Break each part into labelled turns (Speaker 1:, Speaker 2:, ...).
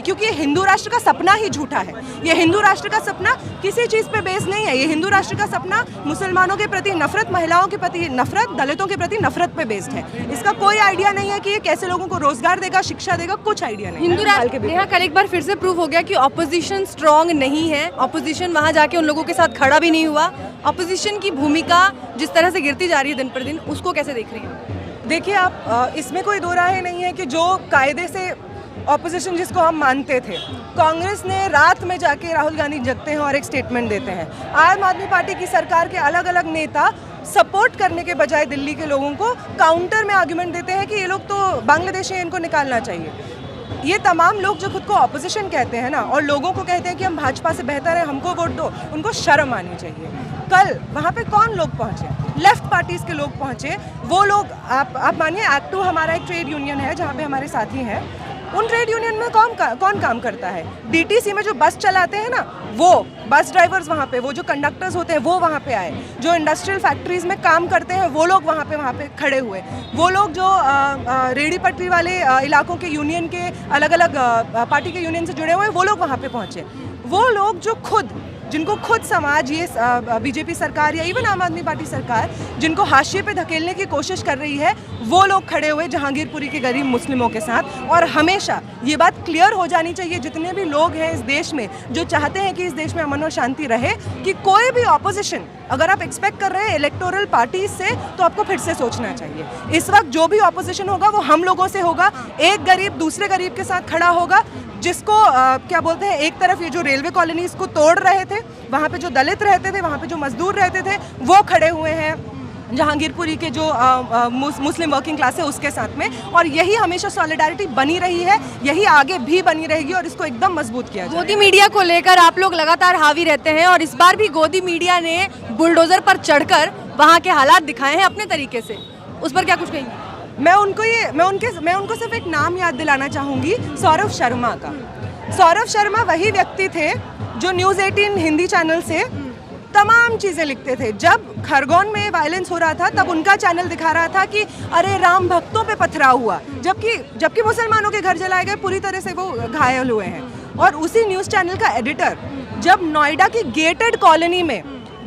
Speaker 1: क्योंकि ये हिंदू राष्ट्र का सपना ही झूठा है। ये हिंदू राष्ट्र का सपना किसी चीज़ पे बेस नहीं है। ये हिंदू राष्ट्र का सपना मुसलमानों के प्रति नफरत, महिलाओं के प्रति नफरत, दलितों के प्रति नफरत पे बेस्ड है। इसका कोई आइडिया नहीं है कि ये कैसे लोगों को रोजगार देगा, शिक्षा देगा, कुछ आइडिया नहीं।
Speaker 2: हिंदू राष्ट्र यहाँ कल एक बार फिर से प्रूव हो गया कि ऑपोजिशन स्ट्रांग नहीं है। ऑपोजिशन वहाँ जाके उन लोगों के साथ खड़ा भी नहीं हुआ। ऑपोजिशन की भूमिका जिस तरह से गिरती जा रही है दिन पर दिन, उसको कैसे देख रही हैं?
Speaker 1: देखिए आप, इसमें कोई दो राय नहीं है कि जो कायदे से ऑपोजिशन जिसको हम मानते थे, कांग्रेस ने रात में जाके राहुल गांधी जगते हैं और एक स्टेटमेंट देते हैं। आम आदमी पार्टी की सरकार के अलग अलग नेता सपोर्ट करने के बजाय दिल्ली के लोगों को काउंटर में आर्गुमेंट देते हैं कि ये लोग तो बांग्लादेशी हैं, इनको निकालना चाहिए। ये तमाम लोग जो खुद को ऑपोजिशन कहते हैं ना, और लोगों को कहते हैं कि हम भाजपा से बेहतर है, हमको वोट दो, उनको शर्म आनी चाहिए। कल वहाँ पे कौन लोग पहुँचे? लेफ्ट पार्टीज के लोग पहुँचे। वो लोग, आप मानिए एक्टू हमारा एक ट्रेड यूनियन है जहाँ पे हमारे साथी हैं। उन ट्रेड यूनियन में कौन काम करता है? डीटीसी में जो बस चलाते हैं ना, वो बस ड्राइवर्स वहाँ पे, वो जो कंडक्टर्स होते हैं वो वहाँ पे आए। जो इंडस्ट्रियल फैक्ट्रीज में काम करते हैं वो लोग वहाँ पे खड़े हुए। वो लोग जो रेहड़ी पटरी वाले इलाकों के यूनियन के अलग अलग पार्टी के यूनियन से जुड़े हुए हैं, वो लोग वहाँ पे पहुँचे। वो लोग जो जिनको खुद समाज, ये बीजेपी सरकार या इवन आम आदमी पार्टी सरकार जिनको हाशिए पे धकेलने की कोशिश कर रही है, वो लोग खड़े हुए जहांगीरपुरी के गरीब मुस्लिमों के साथ। और हमेशा ये बात क्लियर हो जानी चाहिए, जितने भी लोग हैं इस देश में जो चाहते हैं कि इस देश में अमन और शांति रहे, कि कोई भी ऑपोजिशन अगर आप एक्सपेक्ट कर रहे हैं इलेक्टोरल पार्टीज से, तो आपको फिर से सोचना चाहिए। इस वक्त जो भी ऑपोजिशन होगा वो हम लोगों से होगा। एक गरीब दूसरे गरीब के साथ खड़ा होगा, जिसको क्या बोलते हैं, एक तरफ ये जो रेलवे कॉलोनीज को तोड़ रहे थे, वहाँ पे जो दलित रहते थे, वहाँ पे जो मजदूर रहते थे, वो खड़े हुए हैं जहांगीरपुरी के जो मुस्लिम वर्किंग क्लास है उसके साथ में। और यही हमेशा सॉलिडारिटी बनी रही है, यही आगे भी बनी रहेगी, और इसको एकदम मजबूत किया जाएगा।
Speaker 2: गोदी मीडिया को लेकर आप लोग लगातार हावी रहते हैं, और इस बार भी गोदी मीडिया ने बुलडोजर पर चढ़कर वहाँ के हालात दिखाए हैं अपने तरीके से। उस पर क्या कुछ कहेंगे?
Speaker 1: मैं उनको सिर्फ एक नाम याद दिलाना चाहूँगी, सौरभ शर्मा का। सौरभ शर्मा वही व्यक्ति थे जो न्यूज़ 18 हिंदी चैनल से तमाम चीज़ें लिखते थे। जब खरगोन में वायलेंस हो रहा था, तब उनका चैनल दिखा रहा था कि अरे राम भक्तों पे पथराव हुआ, जबकि मुसलमानों के घर जलाए गए, पूरी तरह से वो घायल हुए हैं। और उसी न्यूज़ चैनल का एडिटर जब नोएडा की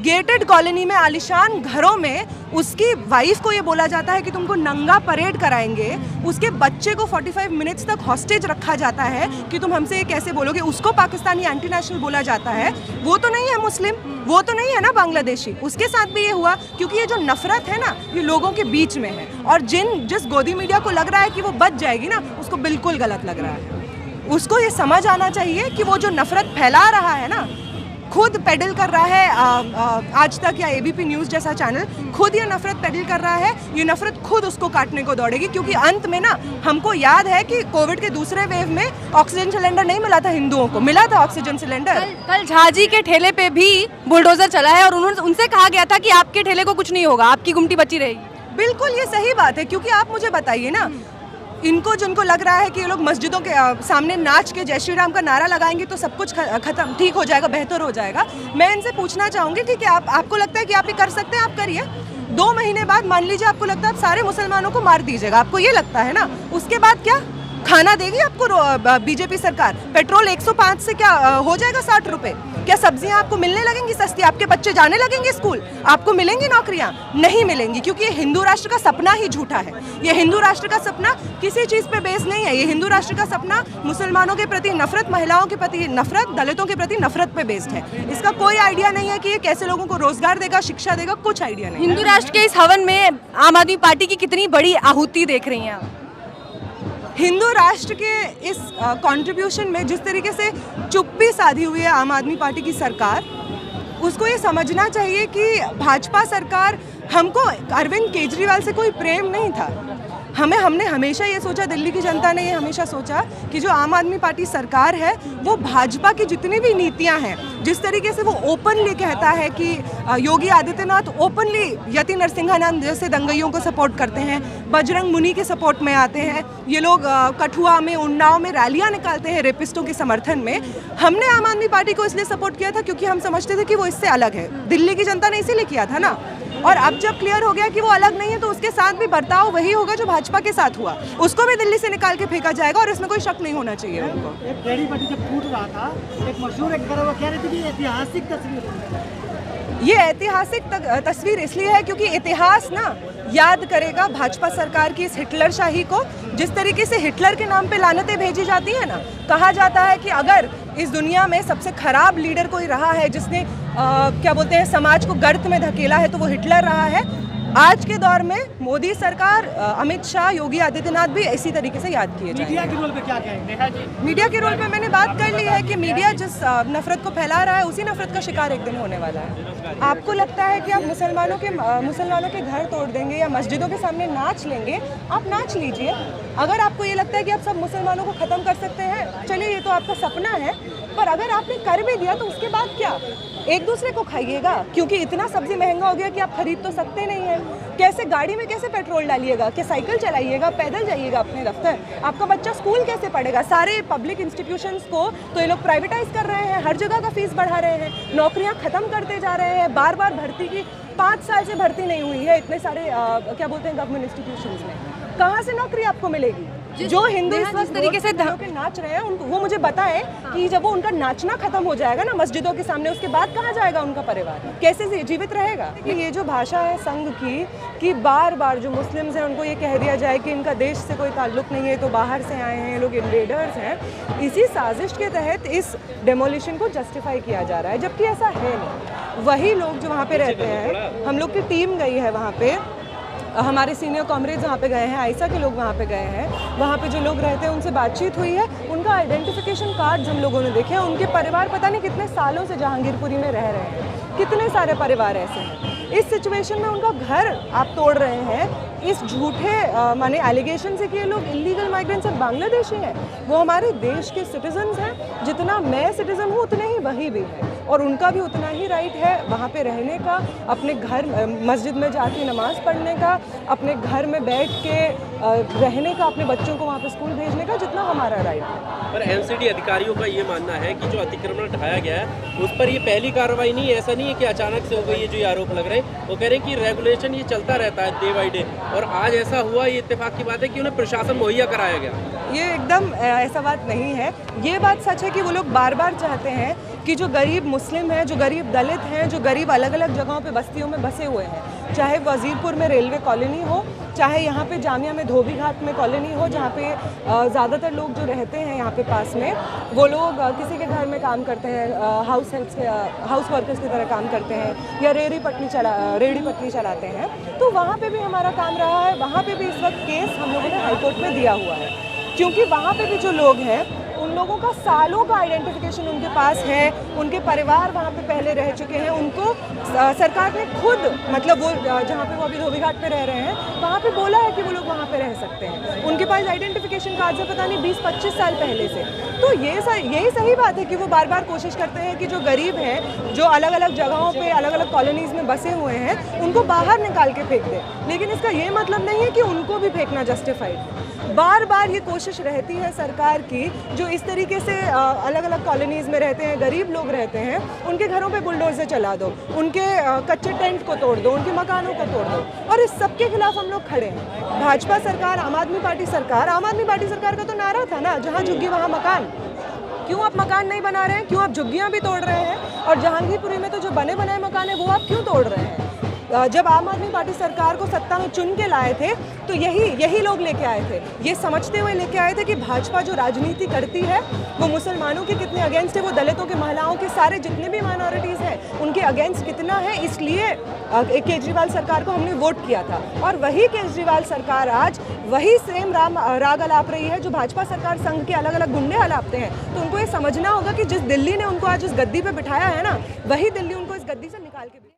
Speaker 1: गेटेड कॉलोनी में आलिशान घरों में उसकी वाइफ को ये बोला जाता है कि तुमको नंगा परेड कराएंगे, उसके बच्चे को 45 मिनट्स तक हॉस्टेज रखा जाता है कि तुम हमसे ये कैसे बोलोगे, उसको पाकिस्तानी एंटी नेशनल बोला जाता है। वो तो नहीं है मुस्लिम, वो तो नहीं है ना बांग्लादेशी। उसके साथ भी ये हुआ, क्योंकि ये जो नफरत है ना, ये लोगों के बीच में है। और जिस गोदी मीडिया को लग रहा है कि वो बच जाएगी ना, उसको बिल्कुल गलत लग रहा है। उसको ये समझ आना चाहिए कि वो जो नफरत फैला रहा है ना, खुद पेडल कर रहा है आज तक या एबीपी न्यूज़ जैसा चैनल, खुद ये नफरत पेडल कर रहा है। ये नफरत खुद उसको काटने को दौड़ेगी, क्योंकि अंत में ना, हमको याद है कि कोविड के दूसरे वेव में ऑक्सीजन सिलेंडर नहीं मिला था हिंदुओं को, मिला था ऑक्सीजन सिलेंडर।
Speaker 2: कल झाजी के ठेले पे भी बुलडोजर चला है, और उनसे कहा गया था कि आपके ठेले को कुछ नहीं होगा, आपकी गुमटी बची रहेगी।
Speaker 1: बिल्कुल ये सही बात है, क्योंकि आप मुझे बताइए ना, जिनको लग रहा है कि ये लोग मस्जिदों के सामने नाच के जय श्री राम का नारा लगाएंगे तो सब कुछ खत्म, ठीक हो जाएगा, बेहतर हो जाएगा। मैं इनसे पूछना चाहूँगी, ठीक है, आपको लगता है कि आप ये कर सकते हैं, आप करिए। 2 महीने बाद मान लीजिए आपको लगता है आप सारे मुसलमानों को मार दीजिएगा, आपको ये लगता है ना, उसके बाद क्या खाना देगी आपको बीजेपी सरकार? पेट्रोल 105 से क्या हो जाएगा 60 रुपए? क्या सब्जियां आपको मिलने लगेंगी सस्ती? आपके बच्चे जाने लगेंगे स्कूल? आपको मिलेंगी नौकरियां? नहीं मिलेंगी, क्योंकि ये हिंदू राष्ट्र का सपना ही झूठा है। ये हिंदू राष्ट्र का सपना किसी चीज़ पे बेस नहीं है। ये हिंदू राष्ट्र का सपना मुसलमानों के प्रति नफरत, महिलाओं के प्रति नफरत, दलितों के प्रति नफरत पे बेस्ड है। इसका कोई आइडिया नहीं है कि ये कैसे लोगों को रोजगार देगा, शिक्षा देगा, कुछ आइडिया नहीं।
Speaker 2: हिंदू राष्ट्र के इस हवन में आम आदमी पार्टी की कितनी बड़ी आहुति देख रही हैं आप?
Speaker 1: हिंदू राष्ट्र के इस कंट्रीब्यूशन में जिस तरीके से चुप्पी साधी हुई है आम आदमी पार्टी की सरकार, उसको ये समझना चाहिए कि भाजपा सरकार, हमको अरविंद केजरीवाल से कोई प्रेम नहीं था। हमने हमेशा ये सोचा, दिल्ली की जनता ने ये हमेशा सोचा कि जो आम आदमी पार्टी सरकार है वो भाजपा की जितनी भी नीतियां हैं, जिस तरीके से वो ओपनली कहता है कि योगी आदित्यनाथ ओपनली यति नरसिंहानंद जैसे दंगइयों को सपोर्ट करते हैं, बजरंग मुनि के सपोर्ट में आते हैं, ये लोग कठुआ में, उन्नाव में रैलियां निकालते हैं रेपिस्टों के समर्थन में। हमने आम आदमी पार्टी को इसलिए सपोर्ट किया था क्योंकि हम समझते थे कि वो इससे अलग है। दिल्ली की जनता ने इसीलिए किया था ना। और अब जब क्लियर हो गया कि वो अलग नहीं है तो उसके साथ भी बर्ताव वही होगा जो भाजपा के साथ हुआ, उसको भी दिल्ली से निकाल के फेंका जाएगा और इसमें कोई शक नहीं होना चाहिए उनको।
Speaker 3: एक टेढ़ी पट्टी जब टूट रहा था, एक मशहूर एक वो कह रही थी कि ऐतिहासिक तस्वीर।
Speaker 1: ये ऐतिहासिक तस्वीर इसलिए है क्योंकि इतिहास ना याद करेगा भाजपा सरकार की इस हिटलर शाही को। जिस तरीके से हिटलर के नाम पे लानतें भेजी जाती है ना, कहा जाता है कि अगर इस दुनिया में सबसे खराब लीडर कोई रहा है जिसने क्या बोलते हैं समाज को गर्त में धकेला है तो वो हिटलर रहा है। आज के दौर में मोदी सरकार, अमित शाह, योगी आदित्यनाथ भी इसी तरीके से याद किए जाएंगे।
Speaker 3: मीडिया के रोल पे क्या कहेंगे नेहा जी?
Speaker 1: मीडिया के रोल पे मैंने बात कर ली है कि मीडिया जिस नफरत को फैला रहा है उसी नफरत का शिकार एक दिन होने वाला है। आपको लगता है कि आप मुसलमानों के घर तोड़ देंगे या मस्जिदों के सामने नाच लेंगे, आप नाच लीजिए। अगर आपको ये लगता है कि आप सब मुसलमानों को ख़त्म कर सकते हैं, चलिए ये तो आपका सपना है, पर अगर आपने कर भी दिया तो उसके बाद क्या? एक दूसरे को खाइएगा, क्योंकि इतना सब्जी महंगा हो गया कि आप खरीद तो सकते नहीं हैं। कैसे गाड़ी में कैसे पेट्रोल डालिएगा? क्या साइकिल चलाइएगा? पैदल जाइएगा अपने दफ्तर? आपका बच्चा स्कूल कैसे पढ़ेगा? सारे पब्लिक इंस्टीट्यूशंस को तो ये लोग प्राइवेटाइज कर रहे हैं, हर जगह का फीस बढ़ा रहे हैं, नौकरियां खत्म करते जा रहे हैं। बार बार भर्ती की 5 साल से भर्ती नहीं हुई है इतने सारे क्या बोलते हैं गवर्नमेंट इंस्टीट्यूशंस में। कहाँ से नौकरी आपको मिलेगी? जो हिंदू इस वक्त तरीके से नाच रहे हैं उनको वो मुझे बताएं कि जब वो उनका नाचना खत्म हो जाएगा ना मस्जिदों के सामने, उसके बाद कहाँ जाएगा उनका परिवार? कैसे जीवित रहेगा? ये जो भाषा है संघ की कि बार बार जो मुस्लिम्स हैं उनको ये कह दिया जाए कि इनका देश से कोई ताल्लुक नहीं है, तो बाहर से आए हैं, ये लोग इन्वेडर्स हैं, इसी साजिश के तहत इस डेमोलिशन को जस्टिफाई किया जा रहा है, जबकि ऐसा है नहीं। वही लोग जो वहाँ पे रहते हैं, हम लोग की टीम गई है वहाँ पे, हमारे सीनियर कॉमरेड्स वहाँ पे गए हैं, आयसा के लोग वहाँ पे गए हैं, वहाँ पे जो लोग रहते हैं उनसे बातचीत हुई है, उनका आइडेंटिफिकेशन कार्ड हम लोगों ने देखे हैं। उनके परिवार पता नहीं कितने सालों से जहांगीरपुरी में रह रहे हैं, कितने सारे परिवार ऐसे हैं। इस सिचुएशन में उनका घर आप तोड़ रहे हैं इस झूठे माने एलिगेशन से कि ये लोग इलीगल माइग्रेंट्स और बांग्लादेशी हैं। वो हमारे देश के सिटीजन्स हैं, जितना मैं सिटीज़न हूँ उतने ही वही भी है, और उनका भी उतना ही राइट है वहाँ पे रहने का, अपने घर मस्जिद में जाके नमाज़ पढ़ने का, अपने घर में बैठ के रहने का, अपने बच्चों को वहाँ पे स्कूल भेजने का, जितना हमारा राइट है।
Speaker 4: पर एनसीडी अधिकारियों का ये मानना है कि जो अतिक्रमण ढाया गया है उस पर ये पहली कार्रवाई नहीं है, ऐसा नहीं है कि अचानक से हो गई, ये जो आरोप लग रहे हैं वो कह रहे हैं कि रेगुलेशन ये चलता रहता है डे बाई डे, और आज ऐसा हुआ, ये इत्तेफाक की बात है कि उन्हें प्रशासन मुहैया कराया गया।
Speaker 1: ये एकदम ऐसा बात नहीं है। ये बात सच है कि वो लोग बार बार चाहते हैं कि जो गरीब मुस्लिम हैं, जो गरीब दलित हैं, जो गरीब अलग अलग जगहों पे बस्तियों में बसे हुए हैं, चाहे वजीरपुर में रेलवे कॉलोनी हो, चाहे यहाँ पे जामिया में धोबी घाट में कॉलोनी हो, जहाँ पे ज़्यादातर लोग जो रहते हैं यहाँ पे पास में, वो लोग किसी के घर में काम करते हैं, हाउस वर्कर्स की तरह काम करते हैं, या रेड़ी पटरी चलाते हैं, तो वहाँ पे भी हमारा काम रहा है। वहाँ पे भी इस वक्त केस हम लोगों ने हाईकोर्ट में दिया हुआ है, क्योंकि वहाँ पे भी जो लोग हैं उन लोगों का सालों का आइडेंटिफिकेशन उनके पास है, उनके परिवार वहाँ पे पहले रह चुके हैं, उनको सरकार ने खुद मतलब वो जहाँ पे वो अभी धोबी घाट पे रह रहे हैं वहाँ पे बोला है कि वो लोग वहाँ पे रह सकते हैं। उनके पास आइडेंटिफिकेशन कार्ड है पता नहीं 20-25 साल पहले से। तो यही सही बात है कि वो बार बार कोशिश करते हैं कि जो गरीब हैं, जो अलग अलग जगहों पे अलग अलग कॉलोनीज़ में बसे हुए हैं, उनको बाहर निकाल के फेंक दें। लेकिन इसका ये मतलब नहीं है कि उनको भी फेंकना जस्टिफाइड है। बार बार ये कोशिश रहती है सरकार की, जो इस तरीके से अलग अलग कॉलोनीज़ में रहते हैं, गरीब लोग रहते हैं, उनके घरों पे बुलडोज़र चला दो, उनके कच्चे टेंट को तोड़ दो, उनके मकानों को तोड़ दो, और इस सब के खिलाफ हम लोग खड़े हैं। भाजपा सरकार, आम आदमी पार्टी सरकार का तो नारा था ना, जहाँ झुग्गी वहाँ मकान। क्यों आप मकान नहीं बना रहे हैं? क्यों आप झुग्गियाँ भी तोड़ रहे हैं? और जहांगीरपुरी में तो जो बने बनाए मकान है वो आप क्यों तोड़ रहे हैं? जब आम आदमी पार्टी सरकार को सत्ता में चुन के लाए थे तो यही लोग लेके आए थे, ये समझते हुए लेके आए थे कि भाजपा जो राजनीति करती है वो मुसलमानों के कितने अगेंस्ट है, वो दलितों के, महिलाओं के, सारे जितने भी माइनॉरिटीज़ हैं उनके अगेंस्ट कितना है। इसलिए केजरीवाल सरकार को हमने वोट किया था, और वही केजरीवाल सरकार आज वही सेम राग अलाप रही है जो भाजपा सरकार संघ के अलग अलग गुंडे अलापते हैं। तो उनको ये समझना होगा कि जिस दिल्ली ने उनको आज उस गद्दी पे बिठाया है ना, वही दिल्ली उनको इस गद्दी से निकाल के